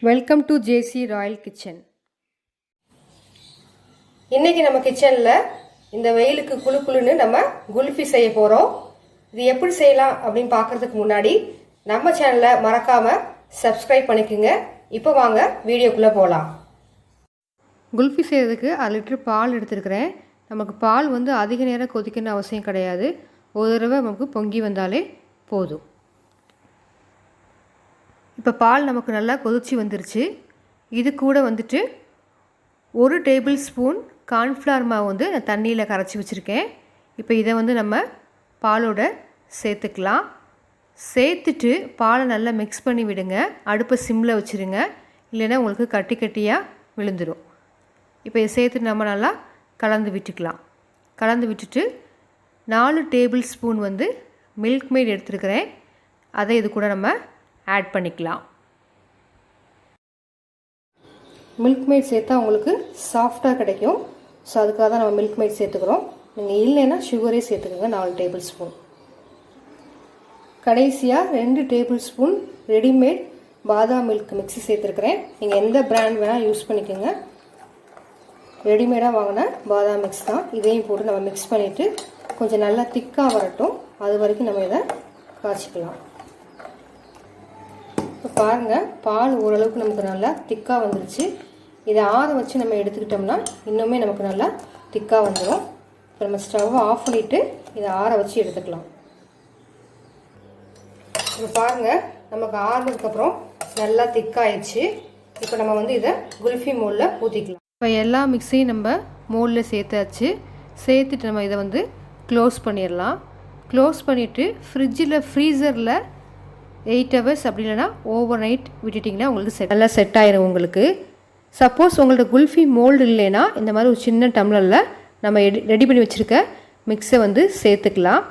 Welcome to JC Royal Kitchen. இன்றைக்கி நம்ம கிச்சனில் இந்த வெயிலுக்கு குளு குளுன்னு நம்ம குல்ஃபி செய்ய போகிறோம். இது எப்படி செய்யலாம் அப்படின்னு பார்க்குறதுக்கு முன்னாடி நம்ம சேனலை மறக்காமல் சப்ஸ்கிரைப் பண்ணிக்கோங்க. இப்போ வாங்க வீடியோக்குள்ளே போகலாம். குல்ஃபி செய்கிறதுக்கு 1 லிட்டர் பால் எடுத்துருக்கிறேன். நமக்கு பால் அதிக நேரம் கொதிக்கணும்னு அவசியம் கிடையாது. ஒரு தடவை நமக்கு பொங்கி வந்தாலே போதும். இப்போ பால் நமக்கு நல்லா கொதிச்சு வந்துருச்சு. இது கூட 1 டேபிள் ஸ்பூன் கார்ன்ஃப்ளவர் மாவு நான் தண்ணியில் கரைச்சி வச்சுருக்கேன். இப்போ இதை நம்ம பாலோட சேர்த்துக்கலாம். சேர்த்துட்டு பாலை நல்லா மிக்ஸ் பண்ணி விடுங்க. அடுப்பை சிம்மில் வச்சுருங்க, இல்லைன்னா உங்களுக்கு கட்டி கட்டியாக விழுந்துடும். இப்போ இதை சேர்த்துட்டு நம்ம நல்லா கலந்து விட்டுக்கலாம். கலந்து விட்டுட்டு 4 டேபிள் ஸ்பூன் மில்க் மேட் எடுத்துருக்கிறேன். அதை இது கூட நம்ம ஆட் பண்ணிக்கலாம். மில்க் மேட் சேர்த்தா உங்களுக்கு சாஃப்டாக கிடைக்கும். ஸோ அதுக்காக தான் நம்ம மில்க் மேட் சேர்த்துக்கிறோம். நீங்கள் இல்லைன்னா சுகரே சேர்த்துக்கோங்க, 4 டேபிள் ஸ்பூன். கடைசியாக 2 டேபிள் ஸ்பூன் ரெடிமேட் பாதாம் மில்க் மிக்ஸி சேர்த்துருக்குறேன். நீங்கள் எந்த பிராண்ட் வேணால் யூஸ் பண்ணிக்கோங்க. ரெடிமேடாக வாங்கின பாதாம் மிக்ஸ் தான். இதையும் போட்டு நம்ம மிக்ஸ் பண்ணிவிட்டு கொஞ்சம் நல்லா திக்காக வரட்டும். அது வரைக்கும் நம்ம இதை காய்ச்சிக்கலாம். இப்போ பாருங்கள், பால் ஓரளவுக்கு நமக்கு நல்லா திக்காக வந்துருச்சு. இதை ஆற வச்சு நம்ம எடுத்துக்கிட்டோம்னா இன்னுமே நமக்கு நல்லா திக்காக வந்துடும். இப்போ நம்ம ஸ்டவ்வை ஆஃப் பண்ணிவிட்டு இதை ஆற வச்சு எடுத்துக்கலாம். இப்போ பாருங்கள், நமக்கு ஆறுனதுக்கப்புறம் நல்லா திக்காயிடுச்சு. இப்போ நம்ம இதை குல்ஃபி மோல்டில் ஊற்றிக்கலாம். இப்போ எல்லா மிக்ஸையும் நம்ம மோல்டில் சேர்த்தாச்சு. சேர்த்துட்டு நம்ம இதை க்ளோஸ் பண்ணிடலாம். க்ளோஸ் பண்ணிவிட்டு ஃப்ரீசரில் 8 hours அப்படி இல்லைனா ஓவர் நைட் விட்டுட்டிங்கன்னா உங்களுக்கு நல்லா செட் ஆயிரும். உங்களுக்கு சப்போஸ் உங்கள்ட்ட குல்ஃபி மோல்டு இல்லைன்னா இந்த மாதிரி ஒரு சின்ன டம்ளரில் நம்ம ரெடி பண்ணி வச்சுருக்க மிக்ஸை சேர்த்துக்கலாம்.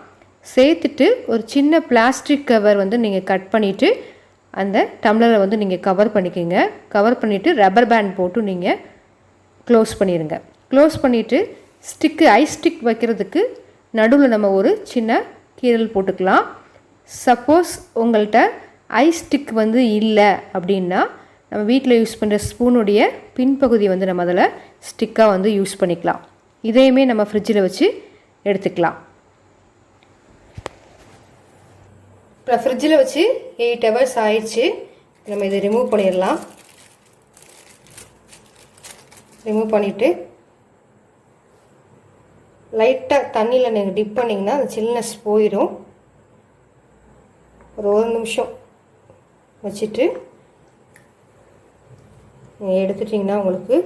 சேர்த்துட்டு ஒரு சின்ன பிளாஸ்டிக் கவர் நீங்கள் கட் பண்ணிவிட்டு அந்த டம்ளரை நீங்கள் கவர் பண்ணிக்கோங்க. கவர் பண்ணிவிட்டு ரப்பர் பேண்ட் போட்டு நீங்கள் க்ளோஸ் பண்ணிடுங்க. க்ளோஸ் பண்ணிவிட்டு ஐஸ் ஸ்டிக் வைக்கிறதுக்கு நடுவில் நம்ம ஒரு சின்ன கீரல் போட்டுக்கலாம். சப்போஸ் உங்கள்கிட்ட ஐஸ் ஸ்டிக் இல்லை அப்படின்னா நம்ம வீட்டில் யூஸ் பண்ணுற ஸ்பூனுடைய பின்பகுதி நம்ம அதில் ஸ்டிக்காக யூஸ் பண்ணிக்கலாம். இதையுமே நம்ம ஃப்ரிட்ஜில் வச்சு எடுத்துக்கலாம். இப்போ ஃப்ரிட்ஜில் வச்சு 8 hours ஆயிடுச்சு. நம்ம இதை ரிமூவ் பண்ணிடலாம். ரிமூவ் பண்ணிவிட்டு லைட்டாக தண்ணியில் நீங்கள் டிப் பண்ணிங்கன்னா அந்த சில்னஸ் போயிடும். ஒரு 1 நிமிஷம் வச்சுட்டு நீங்கள் எடுத்துட்டிங்கன்னா உங்களுக்கு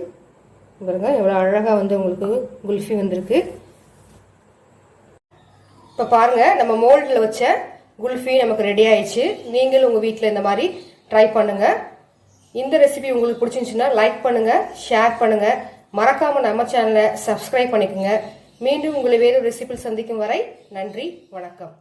பாருங்க எவ்வளோ அழகாக உங்களுக்கு குல்ஃபி வந்திருக்கு. இப்போ பாருங்கள், நம்ம மோல்டில் வச்ச குல்ஃபி நமக்கு ரெடி ஆயிடுச்சு. நீங்களும் உங்கள் வீட்டில் இந்த மாதிரி ட்ரை பண்ணுங்கள். இந்த ரெசிபி உங்களுக்கு பிடிச்சிருந்துச்சுன்னா லைக் பண்ணுங்கள், ஷேர் பண்ணுங்கள். மறக்காமல் நம்ம சேனலை சப்ஸ்கிரைப் பண்ணிக்கோங்க. மீண்டும் உங்களை வேறு ரெசிபியில் சந்திக்கும் வரை நன்றி, வணக்கம்.